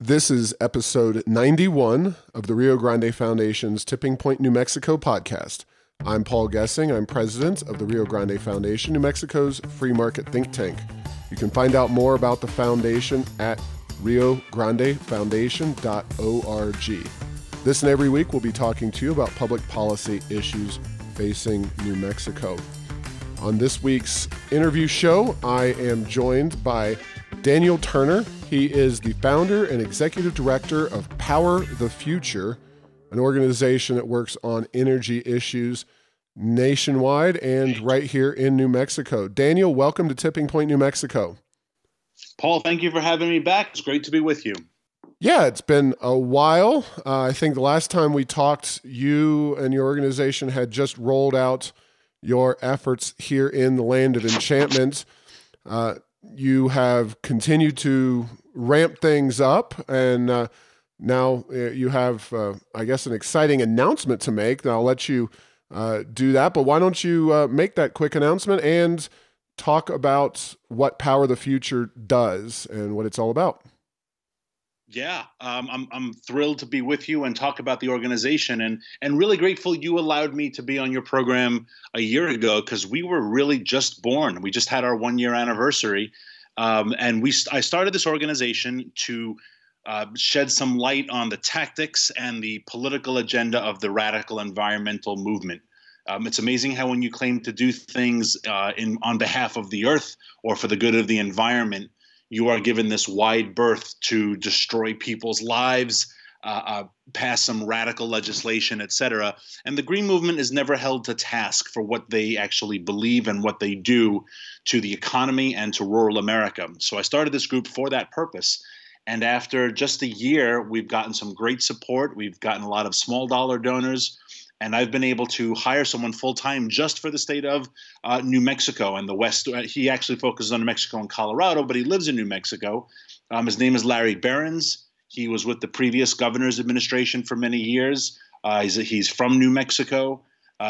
This is episode 91 of the Rio Grande Foundation's Tipping Point New Mexico podcast. I'm Paul Gessing. I'm president of the Rio Grande Foundation, New Mexico's free market think tank. You can find out more about the foundation at riograndefoundation.org. This and every week, we'll be talking to you about public policy issues facing New Mexico. On this week's interview show, I am joined by Daniel Turner. He is the founder and executive director of Power the Future, an organization that works on energy issues nationwide and right here in New Mexico. Daniel, welcome to Tipping Point, New Mexico. Paul, thank you for having me back. It's great to be with you. Yeah, it's been a while. I think the last time we talked, you and your organization had just rolled out your efforts here in the land of enchantment. You have continued to ramp things up, and now you have, I guess, an exciting announcement to make. And I'll let you do that, but why don't you make that quick announcement and talk about what Power the Future does and what it's all about. Yeah, I'm thrilled to be with you and talk about the organization, and really grateful you allowed me to be on your program a year ago, because we were really just born. We just had our 1-year anniversary, and I started this organization to shed some light on the tactics and the political agenda of the radical environmental movement. It's amazing how when you claim to do things on behalf of the earth or for the good of the environment, you are given this wide berth to destroy people's lives, pass some radical legislation, etc. And the Green Movement is never held to task for what they actually believe and what they do to the economy and to rural America. So I started this group for that purpose. And after just a year, we've gotten some great support. We've gotten a lot of small dollar donors. And I've been able to hire someone full-time just for the state of New Mexico and the West. He actually focuses on New Mexico and Colorado, but he lives in New Mexico. His name is Larry Behrens. He was with the previous governor's administration for many years. He's from New Mexico.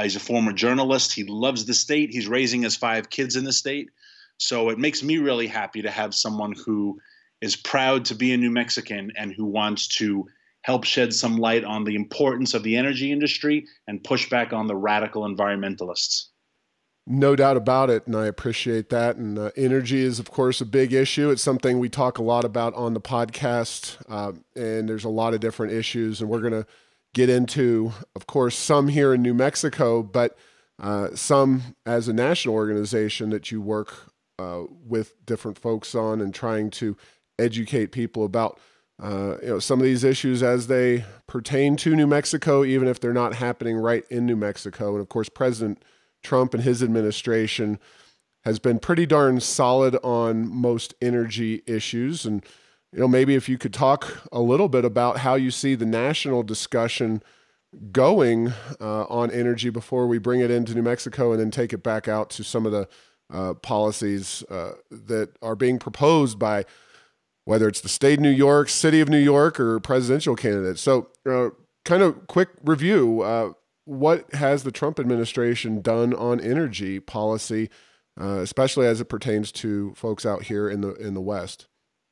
He's a former journalist. He loves the state. He's raising his 5 kids in the state. So it makes me really happy to have someone who is proud to be a New Mexican and who wants to help shed some light on the importance of the energy industry and push back on the radical environmentalists. No doubt about it, and I appreciate that. And energy is, of course, a big issue. It's something we talk a lot about on the podcast, and there's a lot of different issues, and we're going to get into, of course, some here in New Mexico, but some as a national organization that you work with different folks on and trying to educate people about some of these issues as they pertain to New Mexico, even if they're not happening right in New Mexico. And of course, President Trump and his administration has been pretty darn solid on most energy issues. And, maybe if you could talk a little bit about how you see the national discussion going on energy before we bring it into New Mexico and then take it back out to some of the policies that are being proposed by whether it's the state of New York, city of New York, or presidential candidates. So kind of quick review, what has the Trump administration done on energy policy, especially as it pertains to folks out here in the West?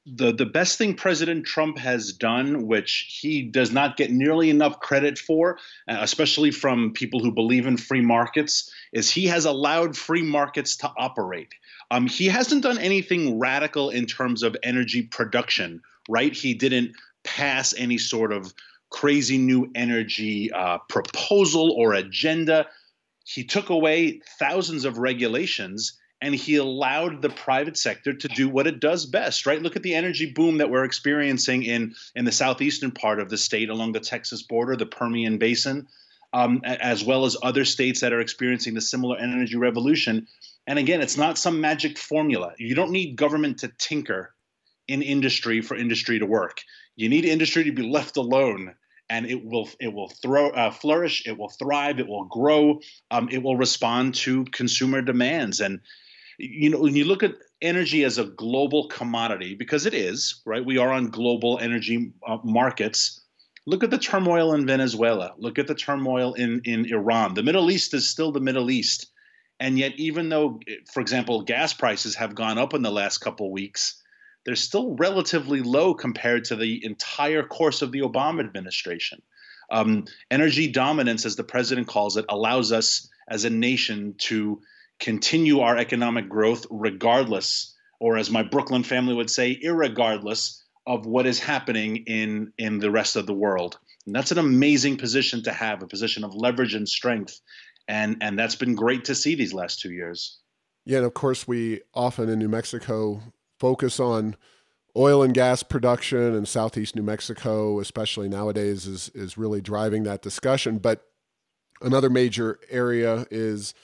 The best thing President Trump has done, which he does not get nearly enough credit for, especially from people who believe in free markets, is he has allowed free markets to operate. He hasn't done anything radical in terms of energy production, right? He didn't pass any sort of crazy new energy proposal or agenda. He took away thousands of regulations and he allowed the private sector to do what it does best, right? Look at the energy boom that we're experiencing in the southeastern part of the state along the Texas border, the Permian Basin, as well as other states that are experiencing the similar energy revolution. And again, it's not some magic formula. You don't need government to tinker in industry for industry to work. You need industry to be left alone, and it will flourish, it will thrive, it will grow, it will respond to consumer demands. And when you look at energy as a global commodity, because it is, right? We are on global energy markets. Look at the turmoil in Venezuela. Look at the turmoil in Iran. The Middle East is still the Middle East. And yet, even though, for example, gas prices have gone up in the last couple of weeks, they're still relatively low compared to the entire course of the Obama administration. Energy dominance, as the president calls it, allows us as a nation to continue our economic growth regardless, or as my Brooklyn family would say, irregardless of what is happening in the rest of the world. And that's an amazing position to have, a position of leverage and strength. And that's been great to see these last 2 years. Yeah, and of course, we often in New Mexico focus on oil and gas production, and Southeast New Mexico, especially nowadays, is really driving that discussion. But another major area is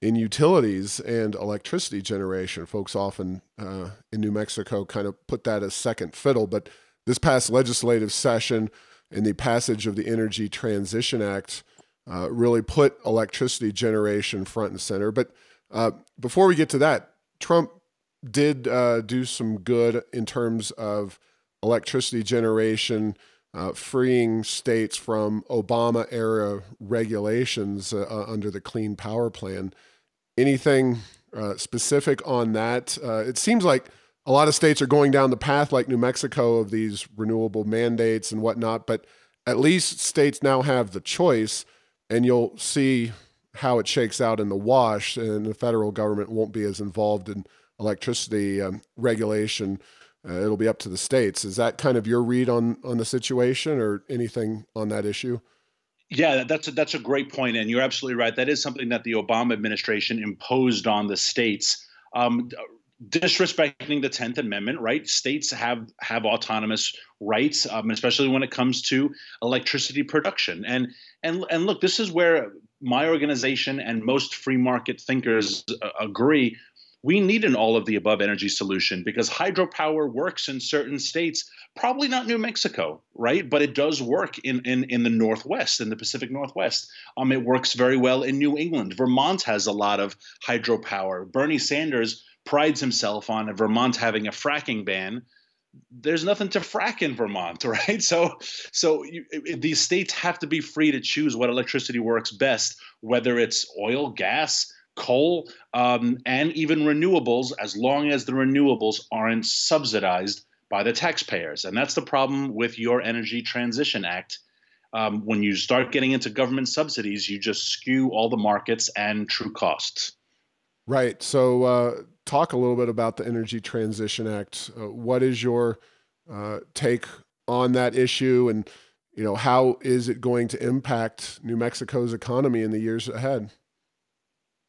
in utilities and electricity generation. Folks often in New Mexico kind of put that as second fiddle. But this past legislative session and the passage of the Energy Transition Act really put electricity generation front and center. But before we get to that, Trump did do some good in terms of electricity generation, freeing states from Obama-era regulations under the Clean Power Plan. Anything specific on that? It seems like a lot of states are going down the path like New Mexico of these renewable mandates and whatnot, but at least states now have the choice, and you'll see how it shakes out in the wash, and the federal government won't be as involved in electricity regulation. It'll be up to the states. Is that kind of your read on the situation, or anything on that issue? Yeah, that's a great point, and you're absolutely right. That is something that the Obama administration imposed on the states, disrespecting the 10th Amendment. Right, states have autonomous rights, especially when it comes to electricity production. And look, this is where my organization and most free market thinkers agree. We need an all of the above energy solution because hydropower works in certain states, probably not New Mexico, right? But it does work in the Northwest, in the Pacific Northwest. It works very well in New England. Vermont has a lot of hydropower. Bernie Sanders prides himself on Vermont having a fracking ban. There's nothing to frack in Vermont, right? So these states have to be free to choose what electricity works best, whether it's oil, gas, coal, and even renewables, as long as the renewables aren't subsidized by the taxpayers. And that's the problem with your Energy Transition Act. When you start getting into government subsidies, you just skew all the markets and true costs. Right. So talk a little bit about the Energy Transition Act. What is your take on that issue, and how is it going to impact New Mexico's economy in the years ahead?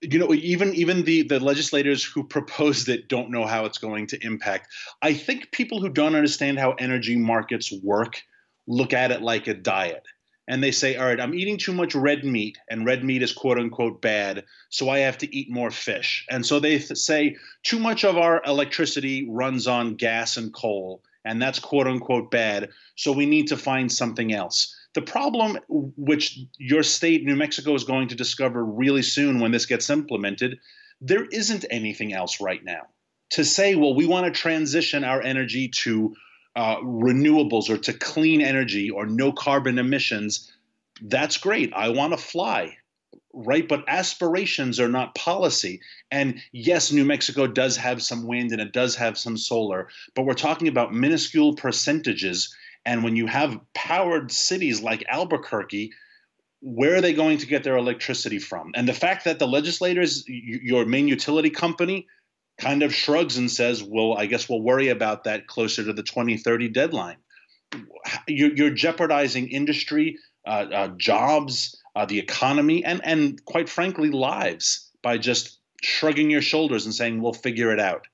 Even the legislators who proposed it don't know how it's going to impact. I think people who don't understand how energy markets work look at it like a diet. And they say, all right, I'm eating too much red meat, and red meat is quote unquote bad, so I have to eat more fish. And so they say too much of our electricity runs on gas and coal, and that's quote unquote bad, so we need to find something else. The problem, which your state, New Mexico, is going to discover really soon when this gets implemented, there isn't anything else right now. To say, well, we want to transition our energy to renewables or to clean energy or no carbon emissions, that's great. I want to fly, right? But aspirations are not policy. And yes, New Mexico does have some wind and it does have some solar, but we're talking about minuscule percentages. And when you have powered cities like Albuquerque, where are they going to get their electricity from? And the fact that the legislators, your main utility company, kind of shrugs and says, well, I guess we'll worry about that closer to the 2030 deadline. You're jeopardizing industry, jobs, the economy, and quite frankly, lives by just shrugging your shoulders and saying, we'll figure it out.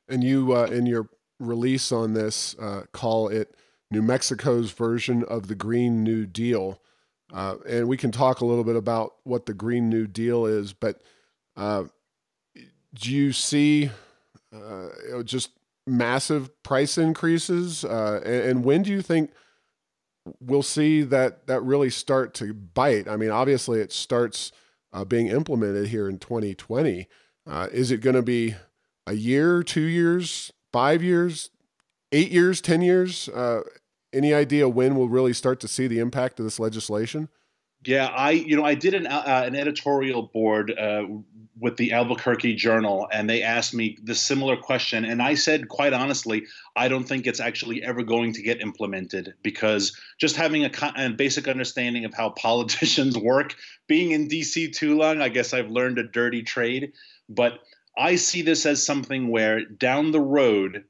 And you, in your release on this, call it New Mexico's version of the Green New Deal. And we can talk a little bit about what the Green New Deal is, but do you see just massive price increases? And when do you think we'll see that really start to bite? I mean, obviously it starts being implemented here in 2020. Is it going to be a year, 2 years, 5 years, 8 years, 10 years? Any idea when we'll really start to see the impact of this legislation? Yeah, I did an editorial board with the Albuquerque Journal, and they asked me the similar question, and I said, quite honestly, I don't think it's actually ever going to get implemented because just having a basic understanding of how politicians work, being in D.C. too long, I guess I've learned a dirty trade. But I see this as something where down the road,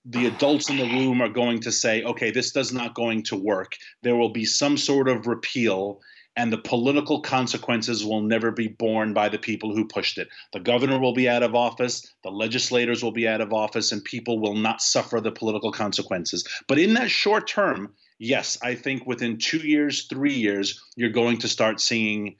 the adults in the room are going to say, okay, this does not going to work. There will be some sort of repeal, and the political consequences will never be borne by the people who pushed it. The governor will be out of office, the legislators will be out of office, and people will not suffer the political consequences. But in that short term, yes, I think within 2 years, 3 years, you're going to start seeing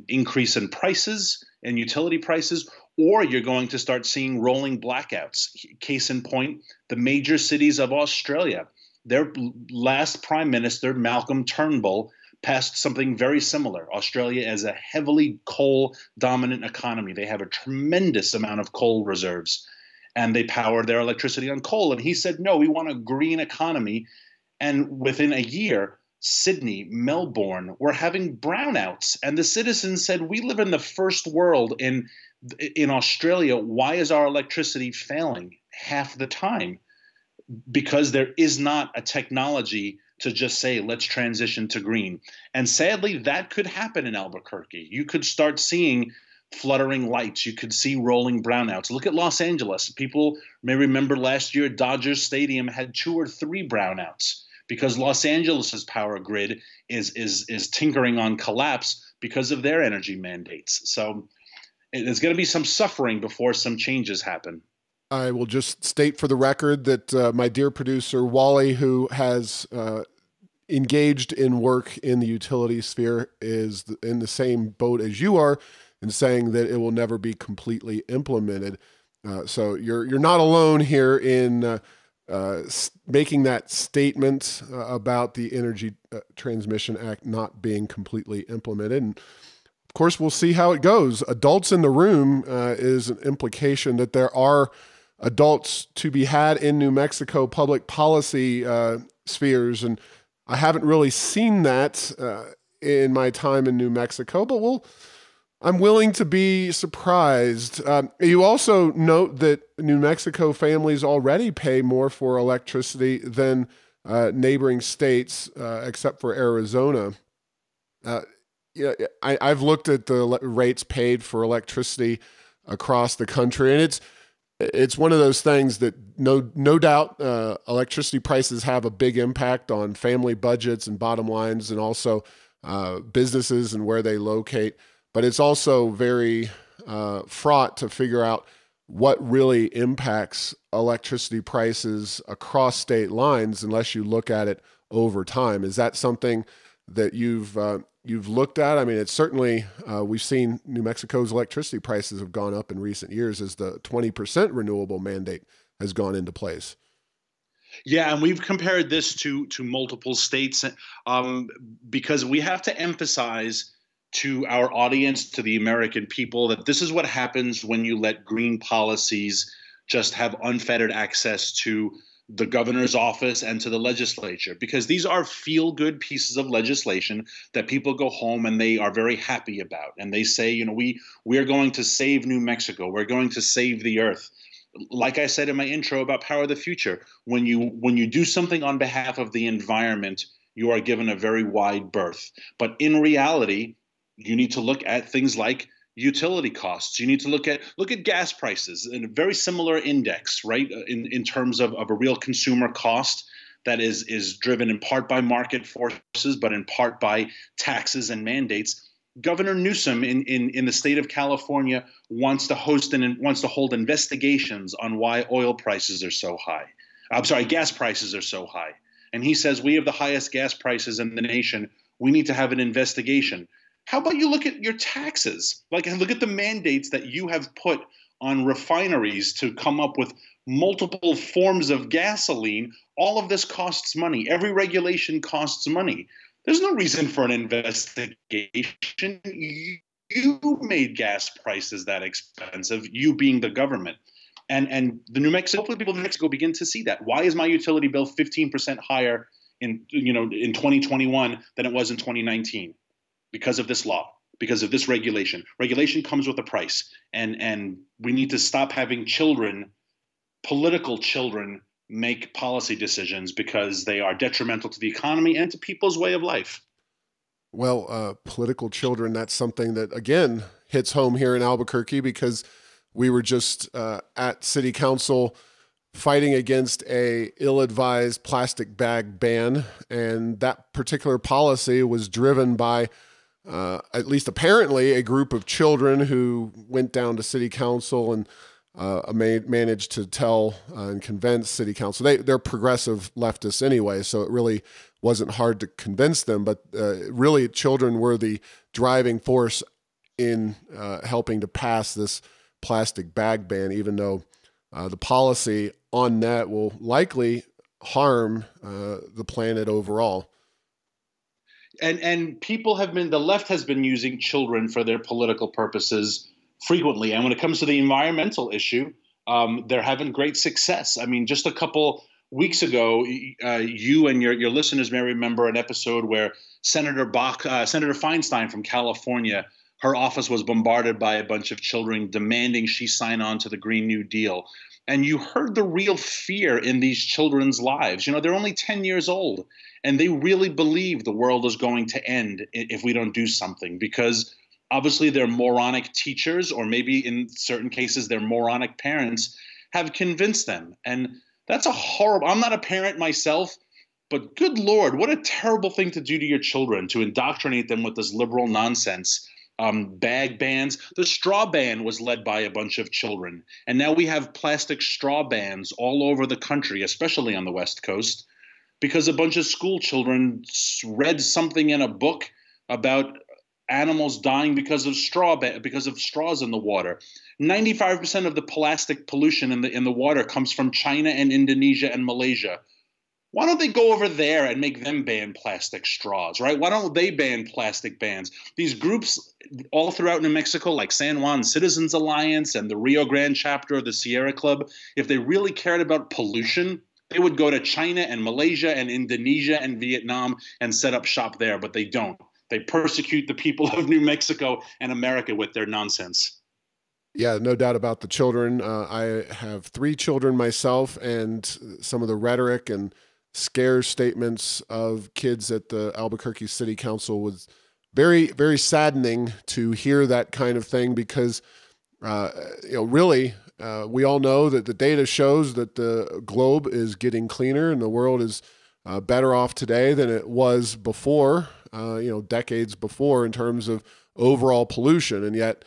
increase in prices and utility prices, or you're going to start seeing rolling blackouts. Case in point, the major cities of Australia, their last prime minister, Malcolm Turnbull, passed something very similar. Australia is a heavily coal dominant economy. They have a tremendous amount of coal reserves and they power their electricity on coal. And he said, no, we want a green economy. And within a year, Sydney, Melbourne were having brownouts. And the citizens said, we live in the first world in Australia. Why is our electricity failing half the time? Because there is not a technology to just say, let's transition to green. And sadly, that could happen in Albuquerque. You could start seeing fluttering lights. You could see rolling brownouts. Look at Los Angeles. People may remember last year, Dodgers Stadium had 2 or 3 brownouts because Los Angeles's power grid is tinkering on collapse because of their energy mandates. So there's going to be some suffering before some changes happen. I will just state for the record that my dear producer, Wally, who has engaged in work in the utility sphere, is in the same boat as you are in saying that it will never be completely implemented. So you're not alone here in making that statement about the Energy Transmission Act not being completely implemented. And of course, we'll see how it goes. Adults in the room is an implication that there are adults to be had in New Mexico public policy spheres. And I haven't really seen that in my time in New Mexico, but I'm willing to be surprised. You also note that New Mexico families already pay more for electricity than neighboring states, except for Arizona. Yeah, I've looked at the rates paid for electricity across the country, and it's one of those things that no doubt electricity prices have a big impact on family budgets and bottom lines, and also businesses and where they locate. But it's also very fraught to figure out what really impacts electricity prices across state lines unless you look at it over time. Is that something that you've looked at? I mean, it's certainly, we've seen New Mexico's electricity prices have gone up in recent years as the 20% renewable mandate has gone into place. Yeah, and we've compared this to multiple states because we have to emphasize to our audience, to the American people, that this is what happens when you let green policies just have unfettered access to the governor's office and to the legislature, because these are feel-good pieces of legislation that people go home and they are very happy about. And they say, you know, we are going to save New Mexico. We're going to save the earth. Like I said in my intro about Power of the Future, when you do something on behalf of the environment, you are given a very wide berth. But in reality, you need to look at things like utility costs. You need to look at gas prices in a very similar index, right? In terms of a real consumer cost that is driven in part by market forces, but in part by taxes and mandates. Governor Newsom in the state of California wants to hold investigations on why oil prices are so high. I'm sorry, gas prices are so high. And he says we have the highest gas prices in the nation. We need to have an investigation. How about you look at your taxes? Like, look at the mandates that you have put on refineries to come up with multiple forms of gasoline. All of this costs money. Every regulation costs money. There's no reason for an investigation. You made gas prices that expensive, you being the government. And the hopefully people in New Mexico begin to see that. Why is my utility bill 15% higher in 2021 than it was in 2019? because of this law, because of this regulation. Regulation comes with a price, and we need to stop having political children, make policy decisions because they are detrimental to the economy and to people's way of life. Well, political children, that's something that, again, hits home here in Albuquerque because we were just at City Council fighting against a ill-advised plastic bag ban. And that particular policy was driven by, at least apparently, a group of children who went down to City Council and managed to tell and convince City Council. They're progressive leftists anyway, so it really wasn't hard to convince them, but really children were the driving force in helping to pass this plastic bag ban, even though the policy on that will likely harm the planet overall. And people have been, the left has been using children for their political purposes frequently. And when it comes to the environmental issue, they're having great success. I mean, just a couple weeks ago, you and your listeners may remember an episode where Senator Feinstein from California, her office was bombarded by a bunch of children demanding she sign on to the Green New Deal. And you heard the real fear in these children's lives. You know, they're only 10 years old, and they really believe the world is going to end if we don't do something, because obviously their moronic teachers, or maybe in certain cases their moronic parents, have convinced them. And that's a horrible – I'm not a parent myself, but good Lord, what a terrible thing to do to your children, to indoctrinate them with this liberal nonsense. Bag bans. The straw ban was led by a bunch of children. And now we have plastic straw bans all over the country, especially on the West Coast, because a bunch of school children read something in a book about animals dying because of straws in the water. 95% of the plastic pollution in the water comes from China and Indonesia and Malaysia. Why don't they go over there and make them ban plastic straws, right? Why don't they ban plastic bans? These groups all throughout New Mexico, like San Juan Citizens Alliance and the Rio Grande chapter of the Sierra Club, if they really cared about pollution, they would go to China and Malaysia and Indonesia and Vietnam and set up shop there, but they don't. They persecute the people of New Mexico and America with their nonsense. Yeah, no doubt about the children. I have 3 children myself, and some of the rhetoric and scare statements of kids at the Albuquerque City Council was very, very saddening to hear that kind of thing because, really, we all know that the data shows that the globe is getting cleaner and the world is better off today than it was before, decades before in terms of overall pollution. And yet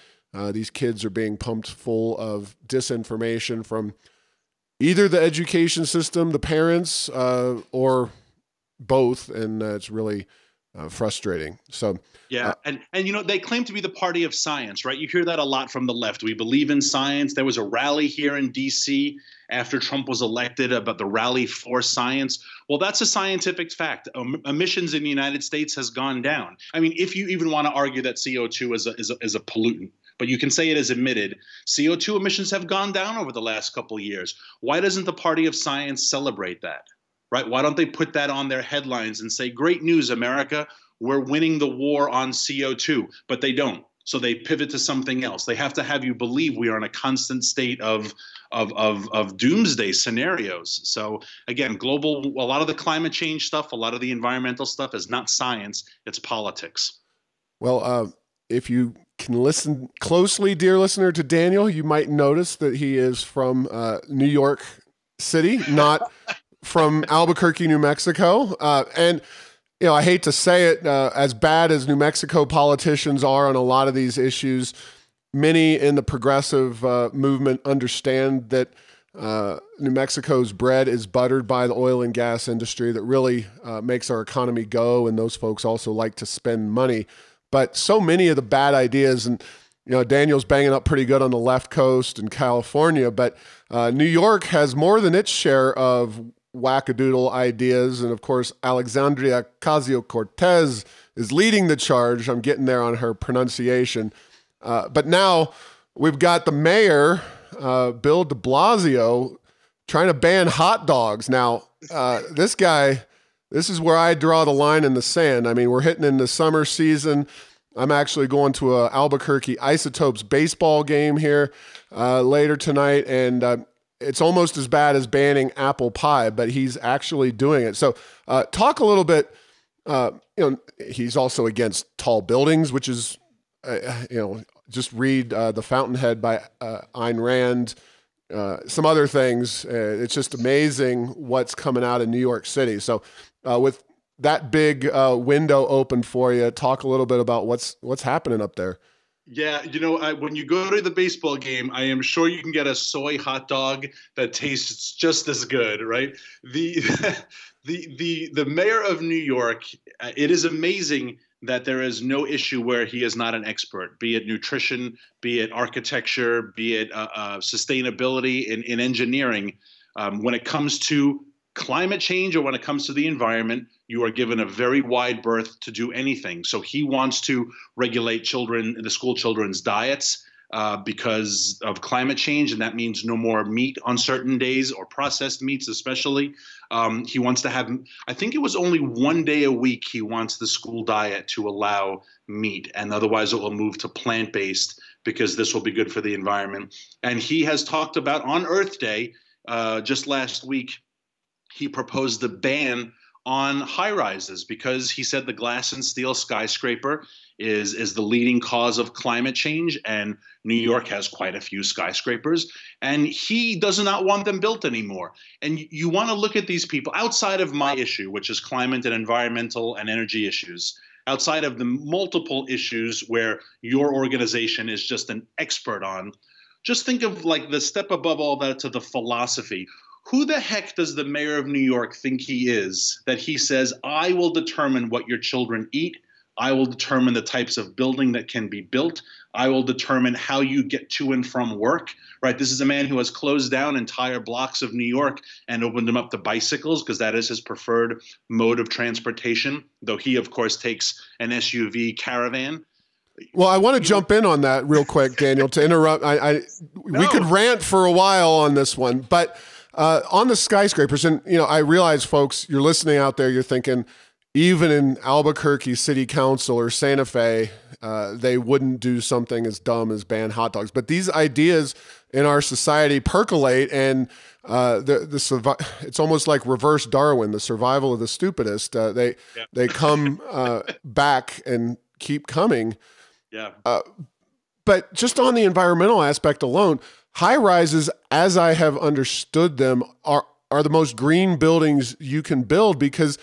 these kids are being pumped full of disinformation from either the education system, the parents, or both, and it's really frustrating. So yeah, and they claim to be the party of science, right? You hear that a lot from the left. We believe in science. There was a rally here in D.C. after Trump was elected about the rally for science. Well, that's a scientific fact. Emissions in the United States has gone down. I mean, if you even want to argue that CO2 is a pollutant, but you can say it is emitted. CO2 emissions have gone down over the last couple of years. Why doesn't the party of science celebrate that, right? Why don't they put that on their headlines and say, great news, America, we're winning the war on CO2, but they don't. So they pivot to something else. They have to have you believe we are in a constant state of doomsday scenarios. So again, a lot of the climate change stuff, a lot of the environmental stuff is not science, it's politics. Well, if you can listen closely, dear listener, to Daniel, you might notice that he is from New York City, not from Albuquerque, New Mexico. And, I hate to say it, as bad as New Mexico politicians are on a lot of these issues, many in the progressive movement understand that New Mexico's bread is buttered by the oil and gas industry that really makes our economy go, and those folks also like to spend money. But so many of the bad ideas, and Daniel's banging up pretty good on the left coast and California, but New York has more than its share of wackadoodle ideas. And of course, Alexandria Ocasio-Cortez is leading the charge. I'm getting there on her pronunciation. But now we've got the mayor, Bill de Blasio, trying to ban hot dogs. Now, this guy... This is where I draw the line in the sand. I mean, we're hitting in the summer season. I'm actually going to a Albuquerque Isotopes baseball game here later tonight, and it's almost as bad as banning apple pie, but he's actually doing it. So talk a little bit. He's also against tall buildings, which is, just read The Fountainhead by Ayn Rand, some other things. It's just amazing what's coming out of New York City. So with that big window open for you, talk a little bit about what's happening up there. Yeah, when you go to the baseball game, I am sure you can get a soy hot dog that tastes just as good, right? The the mayor of New York, it is amazing that there is no issue where he is not an expert, be it nutrition, be it architecture, be it sustainability in engineering. When it comes to climate change or when it comes to the environment, you are given a very wide berth to do anything. So he wants to regulate the school children's diets because of climate change, and that means no more meat on certain days, or processed meats especially. He wants to have, I think it was only 1 day a week he wants the school diet to allow meat, and otherwise it will move to plant-based because this will be good for the environment. And he has talked about on Earth Day, just last week, he proposed the ban on high rises because he said the glass and steel skyscraper is the leading cause of climate change, and New York has quite a few skyscrapers, and he does not want them built anymore. And you want to look at these people outside of my issue, which is climate and environmental and energy issues, outside of the multiple issues where your organization is just an expert on. Just think of like the step above all that to the philosophy. Who the heck does the mayor of New York think he is that he says, I will determine what your children eat. I will determine the types of building that can be built. I will determine how you get to and from work, right? This is a man who has closed down entire blocks of New York and opened them up to bicycles because that is his preferred mode of transportation, though he, of course, takes an SUV Caravan. Well, I want to jump in on that real quick, Daniel, to interrupt. We could rant for a while on this one, but on the skyscrapers, and I realize, folks, you're listening out there, you're thinking, even in Albuquerque City Council or Santa Fe, they wouldn't do something as dumb as ban hot dogs. But these ideas in our society percolate, and it's almost like reverse Darwin, the survival of the stupidest. They come back and keep coming. Yeah. But just on the environmental aspect alone, high rises, as I have understood them, are the most green buildings you can build because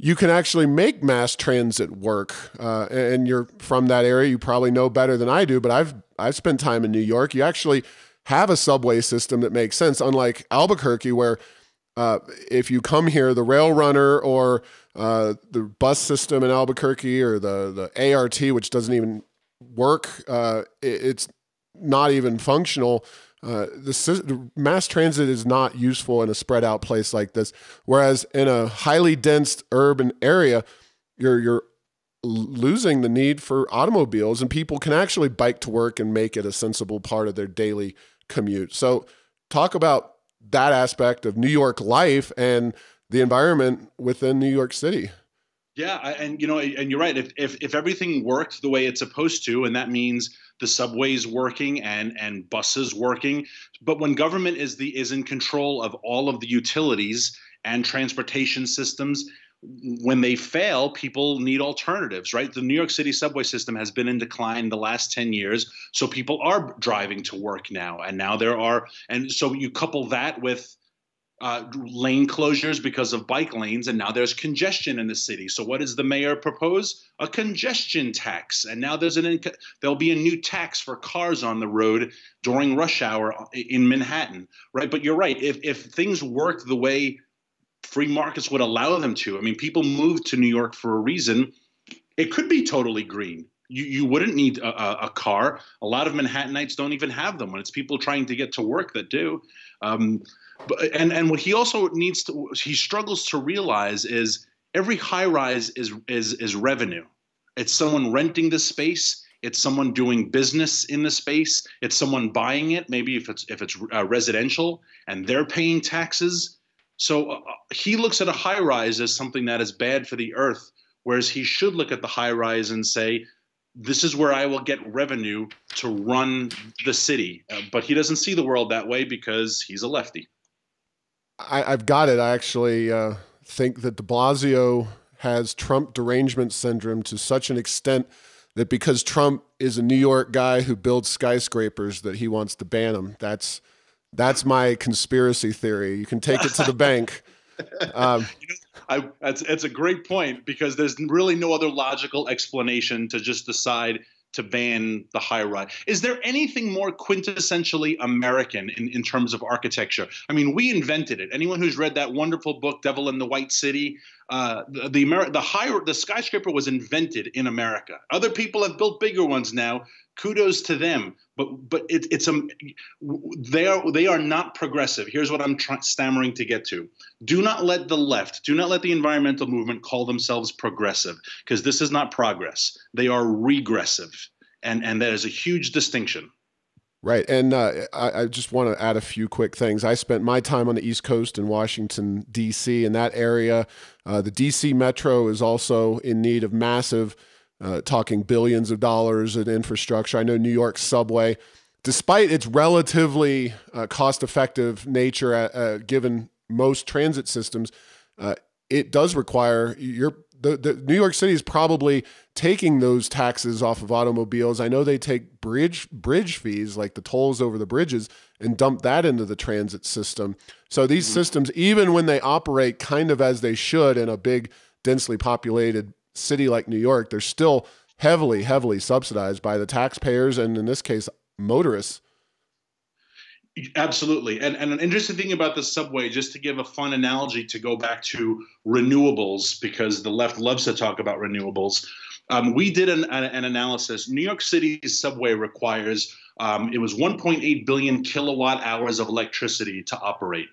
you can actually make mass transit work. And you're from that area, you probably know better than I do, but I've spent time in New York. You actually have a subway system that makes sense, unlike Albuquerque, where if you come here, the Rail Runner or the bus system in Albuquerque or the ART, which doesn't even work, it's not even functional. The mass transit is not useful in a spread out place like this. Whereas in a highly dense urban area, you're losing the need for automobiles, and people can actually bike to work and make it a sensible part of their daily commute. So talk about that aspect of New York life and the environment within New York City. Yeah, and you're right. If everything worked the way it's supposed to, and that means the subways working and buses working, but when government is in control of all of the utilities and transportation systems, when they fail, people need alternatives, right? The New York City subway system has been in decline the last 10 years, so people are driving to work now, and so you couple that with lane closures because of bike lanes, and now there's congestion in the city. So what does the mayor propose? A congestion tax. And now there'll be a new tax for cars on the road during rush hour in Manhattan, right? But you're right. If things work the way free markets would allow them to, I mean, people move to New York for a reason. It could be totally green. You wouldn't need a car. A lot of Manhattanites don't even have them. When it's people trying to get to work that do. And what he also he struggles to realize is every high rise is revenue. It's someone renting the space. It's someone doing business in the space. It's someone buying it. Maybe if it's residential, and they're paying taxes. So he looks at a high rise as something that is bad for the earth, whereas he should look at the high rise and say, this is where I will get revenue to run the city. But he doesn't see the world that way because he's a lefty. I've got it. I actually think that de Blasio has Trump derangement syndrome to such an extent that because Trump is a New York guy who builds skyscrapers, that he wants to ban them. That's my conspiracy theory. You can take it to the bank. It's a great point, because there's really no other logical explanation to just decide to ban the high rise. Is there anything more quintessentially American in terms of architecture? I mean, we invented it. Anyone who's read that wonderful book, Devil in the White City, the skyscraper was invented in America. Other people have built bigger ones now. Kudos to them. But they are not progressive. Here's what I'm stammering to get to. Do not let the left, do not let the environmental movement call themselves progressive, because this is not progress. They are regressive, and that is a huge distinction. Right, and I just want to add a few quick things. I spent my time on the East Coast in Washington, D.C., in that area. The D.C. Metro is also in need of massive talking billions of dollars in infrastructure. I know New York subway, despite its relatively cost-effective nature, given most transit systems, it does require the New York City is probably taking those taxes off of automobiles. I know they take bridge fees, like the tolls over the bridges, and dump that into the transit system. So these systems, even when they operate kind of as they should in a big, densely populated city like New York, they're still heavily, heavily subsidized by the taxpayers, and in this case, motorists. Absolutely. And an interesting thing about the subway, just to give a fun analogy to go back to renewables, because the left loves to talk about renewables. We did an analysis. New York City's subway requires, it was 1.8 billion kilowatt hours of electricity to operate.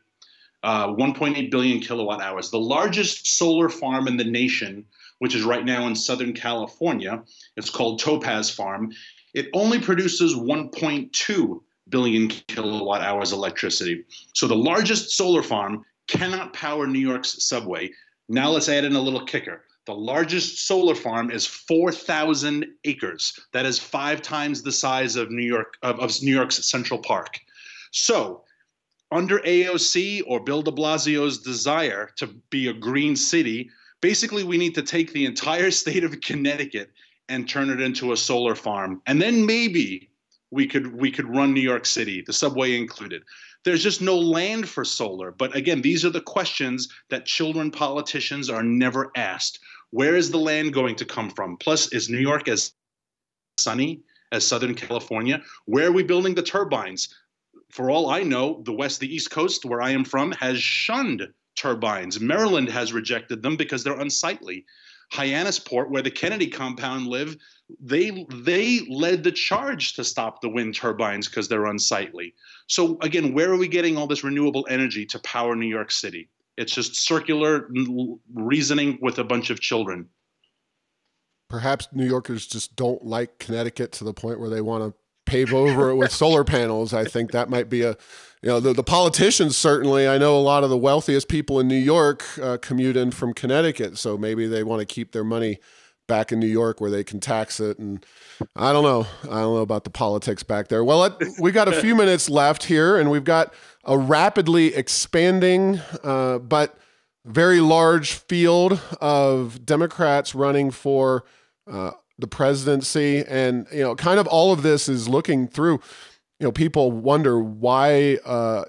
1.8 billion kilowatt hours. The largest solar farm in the nation, which is right now in Southern California, it's called Topaz Farm. It only produces 1.2 billion kilowatt hours of electricity. So the largest solar farm cannot power New York's subway. Now let's add in a little kicker. The largest solar farm is 4,000 acres. That is 5 times the size of New York's Central Park. So under AOC or Bill de Blasio's desire to be a green city, basically we need to take the entire state of Connecticut and turn it into a solar farm. And then maybe we could run New York City, the subway included. There's just no land for solar. But again, these are the questions that children politicians are never asked. Where is the land going to come from? Plus, is New York as sunny as Southern California? Where are we building the turbines? For all I know, the East Coast, where I am from, has shunned turbines. Maryland has rejected them because they're unsightly. Hyannisport, where the Kennedy compound live, they led the charge to stop the wind turbines because they're unsightly. So again, where are we getting all this renewable energy to power New York City? It's just circular reasoning with a bunch of children. Perhaps New Yorkers just don't like Connecticut to the point where they want to pave over it with solar panels. I think that might be the politicians, certainly. I know a lot of the wealthiest people in New York commute in from Connecticut, so maybe they want to keep their money back in New York where they can tax it. And I don't know about the politics back there. Well, we got a few minutes left here, and we've got a rapidly expanding but very large field of Democrats running for the presidency. And, kind of all of this is looking through, people wonder why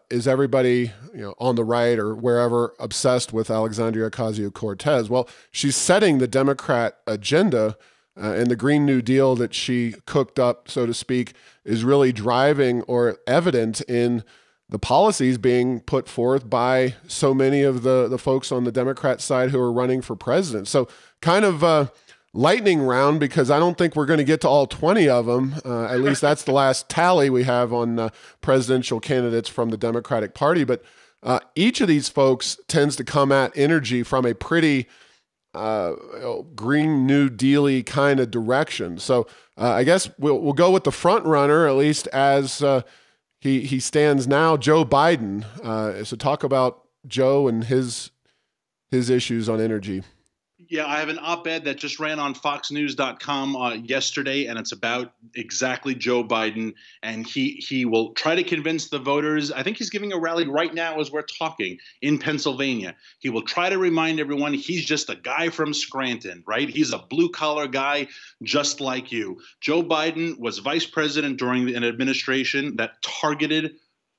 is everybody, on the right or wherever obsessed with Alexandria Ocasio-Cortez? Well, she's setting the Democrat agenda, and the Green New Deal that she cooked up, so to speak, is really driving or evident in the policies being put forth by so many of the folks on the Democrat side who are running for president. So kind of lightning round, because I don't think we're going to get to all 20 of them. At least that's the last tally we have on presidential candidates from the Democratic Party. But each of these folks tends to come at energy from a pretty Green New Deal-y kind of direction. So I guess we'll go with the front runner, at least as he stands now, Joe Biden. So talk about Joe and his issues on energy. Yeah, I have an op-ed that just ran on FoxNews.com yesterday, and it's about exactly Joe Biden. And he will try to convince the voters. I think he's giving a rally right now as we're talking in Pennsylvania. He will try to remind everyone he's just a guy from Scranton, right? He's a blue-collar guy just like you. Joe Biden was vice president during an administration that targeted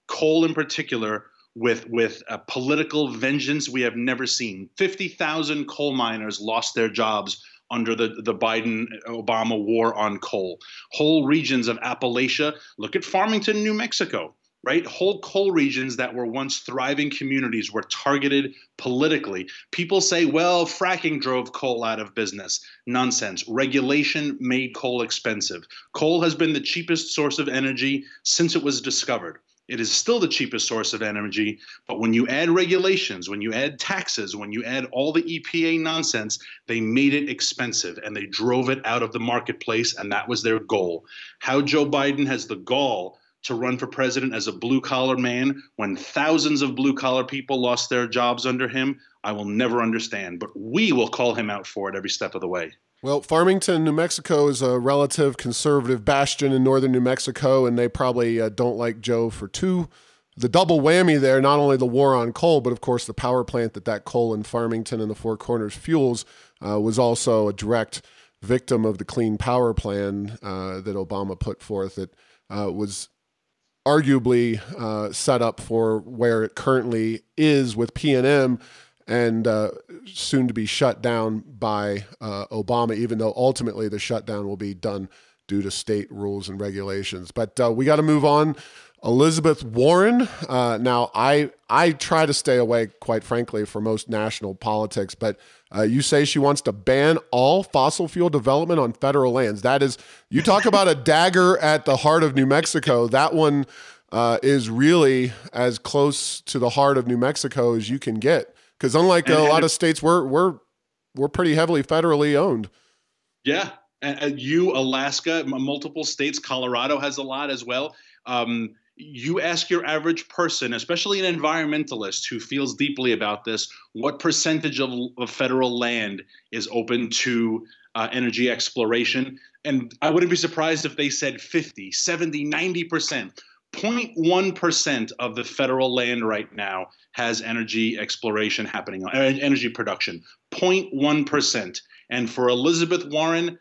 coal in particular with a political vengeance we have never seen. 50,000 coal miners lost their jobs under the Biden-Obama war on coal. Whole regions of Appalachia, look at Farmington, New Mexico, right? Whole coal regions that were once thriving communities were targeted politically. People say, well, fracking drove coal out of business. Nonsense. Regulation made coal expensive. Coal has been the cheapest source of energy since it was discovered. It is still the cheapest source of energy, but when you add regulations, when you add taxes, when you add all the EPA nonsense, they made it expensive and they drove it out of the marketplace, and that was their goal. How Joe Biden has the gall to run for president as a blue-collar man when thousands of blue-collar people lost their jobs under him, I will never understand, but we will call him out for it every step of the way. Well, Farmington, New Mexico is a relative conservative bastion in northern New Mexico, and they probably don't like Joe for the double whammy there, not only the war on coal, but of course the power plant that coal in Farmington and the Four Corners fuels was also a direct victim of the Clean Power Plan that Obama put forth that was arguably set up for where it currently is with PNM and soon to be shut down by Obama, even though ultimately the shutdown will be done due to state rules and regulations. But we got to move on. Elizabeth Warren. Now, I try to stay away, quite frankly, from most national politics, but you say she wants to ban all fossil fuel development on federal lands. That is, you talk about a dagger at the heart of New Mexico. That one is really as close to the heart of New Mexico as you can get. Because unlike a lot of states, we're pretty heavily federally owned. Yeah, and you, Alaska, multiple states, Colorado has a lot as well. You ask your average person, especially an environmentalist who feels deeply about this, what percentage of federal land is open to energy exploration? And I wouldn't be surprised if they said 50, 70, 90%. 0.1% of the federal land right now has energy exploration happening, energy production. 0.1%. And for Elizabeth Warren,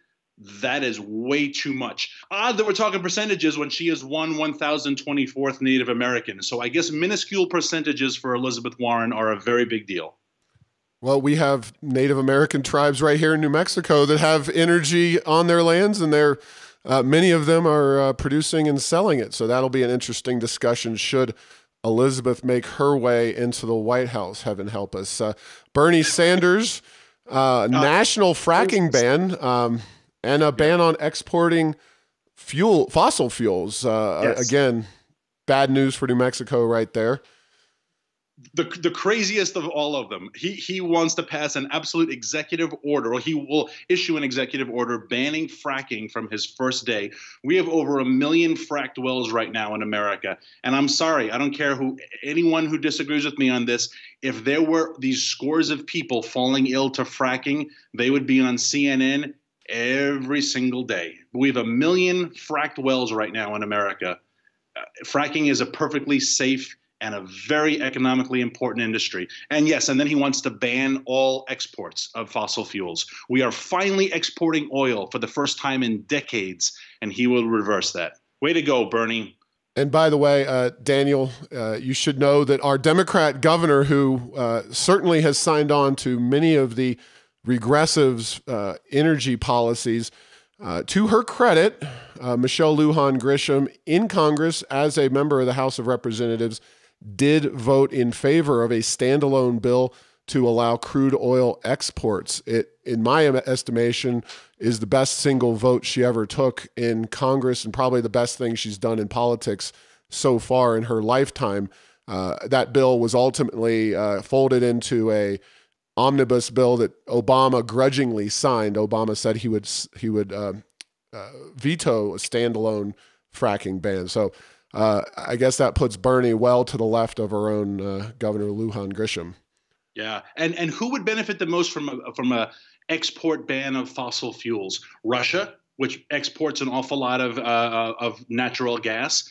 that is way too much. Odd that we're talking percentages when she is 1,024th Native American. So I guess minuscule percentages for Elizabeth Warren are a very big deal. Well, we have Native American tribes right here in New Mexico that have energy on their lands, and they're many of them are producing and selling it. So that'll be an interesting discussion should Elizabeth make her way into the White House. Heaven help us. Bernie Sanders, national fracking ban and a ban on exporting fossil fuels. Yes. Again, bad news for New Mexico right there. The craziest of all of them. He wants to pass an absolute executive order, or he will issue an executive order banning fracking from his first day. We have over 1 million fracked wells right now in America. And I'm sorry, I don't care anyone who disagrees with me on this. If there were these scores of people falling ill to fracking, they would be on CNN every single day. We have 1 million fracked wells right now in America. Fracking is a perfectly safe and a very economically important industry. And yes, and then he wants to ban all exports of fossil fuels. We are finally exporting oil for the first time in decades, and he will reverse that. Way to go, Bernie. And by the way, Daniel, you should know that our Democrat governor, who certainly has signed on to many of the regressive energy policies, to her credit, Michelle Lujan Grisham in Congress as a member of the House of Representatives did vote in favor of a standalone bill to allow crude oil exports. It, in my estimation, is the best single vote she ever took in Congress and probably the best thing she's done in politics so far in her lifetime. That bill was ultimately folded into a omnibus bill that Obama grudgingly signed. Obama said he would veto a standalone fracking ban. So I guess that puts Bernie well to the left of her own Governor Lujan Grisham. Yeah, and who would benefit the most from a export ban of fossil fuels. Russia, which exports an awful lot of natural gas.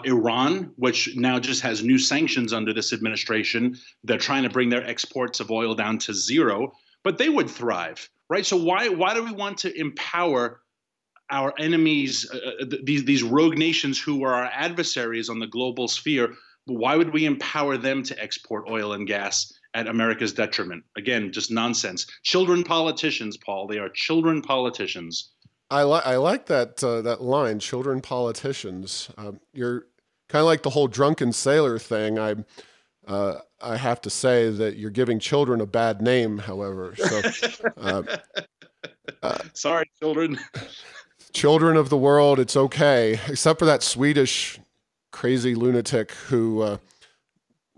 Iran, which now just has new sanctions under this administration. They're trying to bring their exports of oil down to zero, but they would thrive, right? So why do we want to empower our enemies, these rogue nations who are our adversaries on the global sphere? Why would we empower them to export oil and gas at America's detriment? Again, just nonsense. Children politicians, Paul. They are children politicians. I like that that line, children politicians. You're kind of like the whole drunken sailor thing. I have to say that you're giving children a bad name, however. So, sorry, children. Children of the world, it's okay, except for that Swedish crazy lunatic who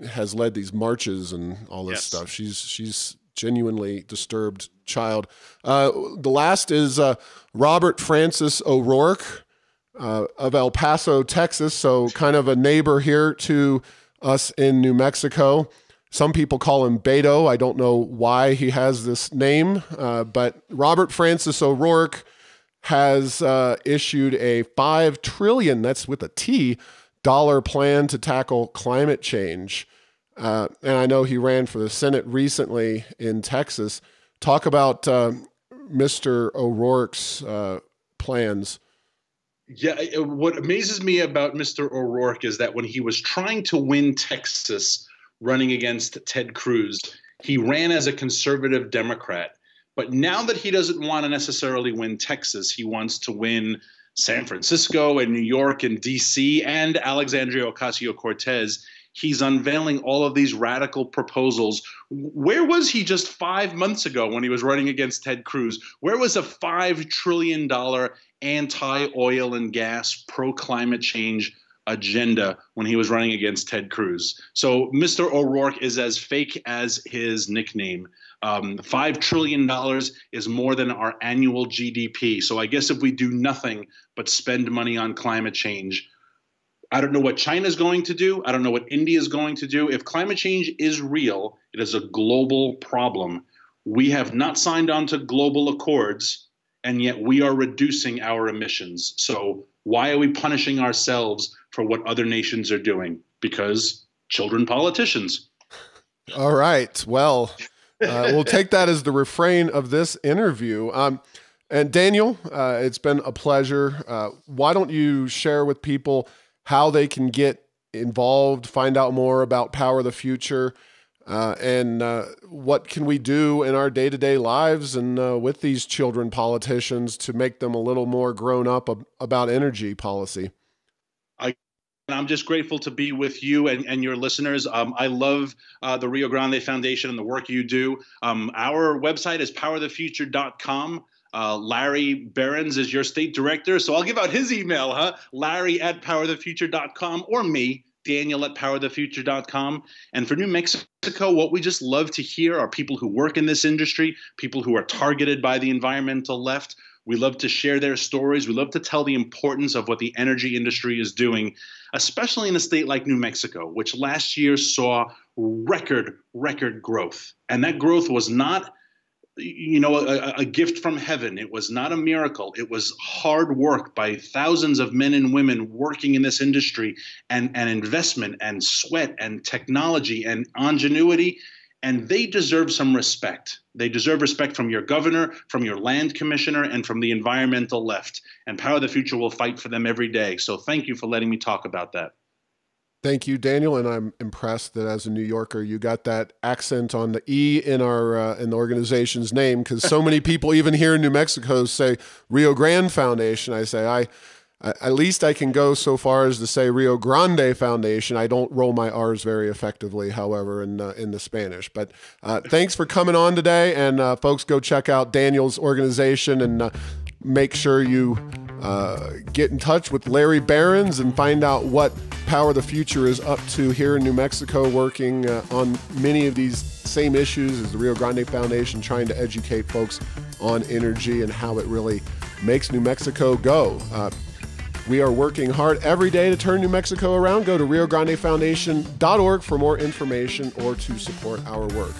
has led these marches and all this stuff. She's genuinely disturbed child. The last is Robert Francis O'Rourke of El Paso, Texas. So kind of a neighbor here to us in New Mexico. Some people call him Beto. I don't know why he has this name, but Robert Francis O'Rourke has issued a $5 trillion, that's with a T, dollar plan to tackle climate change. And I know he ran for the Senate recently in Texas. Talk about Mr. O'Rourke's plans. Yeah, what amazes me about Mr. O'Rourke is that when he was trying to win Texas running against Ted Cruz, he ran as a conservative Democrat. But now that he doesn't want to necessarily win Texas, he wants to win San Francisco and New York and D.C. and Alexandria Ocasio-Cortez. He's unveiling all of these radical proposals. Where was he just 5 months ago when he was running against Ted Cruz? Where was a $5 trillion anti-oil and gas, pro-climate change agenda when he was running against Ted Cruz? So Mr. O'Rourke is as fake as his nickname. $5 trillion is more than our annual GDP. So I guess if we do nothing but spend money on climate change, I don't know what China is going to do. I don't know what India is going to do. If climate change is real, it is a global problem. We have not signed on to global accords, and yet we are reducing our emissions. So why are we punishing ourselves for what other nations are doing? Because children politicians. All right. Well, we'll take that as the refrain of this interview. And Daniel, it's been a pleasure. Why don't you share with people how they can get involved, find out more about Power the Future, and what can we do in our day-to-day lives and with these children politicians to make them a little more grown up about energy policy? I'm just grateful to be with you and your listeners. I love the Rio Grande Foundation and the work you do. Our website is powerthefuture.com. Larry Behrens is your state director, so I'll give out his email, Larry@powerthefuture.com, or me, Daniel@powerthefuture.com. And for New Mexico, what we just love to hear are people who work in this industry, people who are targeted by the environmental left. We love to share their stories. We love to tell the importance of what the energy industry is doing, especially in a state like New Mexico, which last year saw record growth. And that growth was not a gift from heaven. It was not a miracle. It was hard work by thousands of men and women working in this industry, and investment and sweat and technology and ingenuity. And they deserve some respect. They deserve respect from your governor, from your land commissioner, and from the environmental left. And Power the Future will fight for them every day. So thank you for letting me talk about that. Thank you, Daniel, and I'm impressed that as a New Yorker, you got that accent on the E in our in the organization's name, because so many people, even here in New Mexico, say Rio Grande Foundation. I say at least I can go so far as to say Rio Grande Foundation. I don't roll my R's very effectively, however, in the Spanish. But thanks for coming on today, and folks, go check out Daniel's organization and make sure you get in touch with Larry Behrens and find out what Power the Future is up to here in New Mexico, working on many of these same issues as the Rio Grande Foundation, trying to educate folks on energy and how it really makes New Mexico go. We are working hard every day to turn New Mexico around. Go to riograndefoundation.org for more information or to support our work.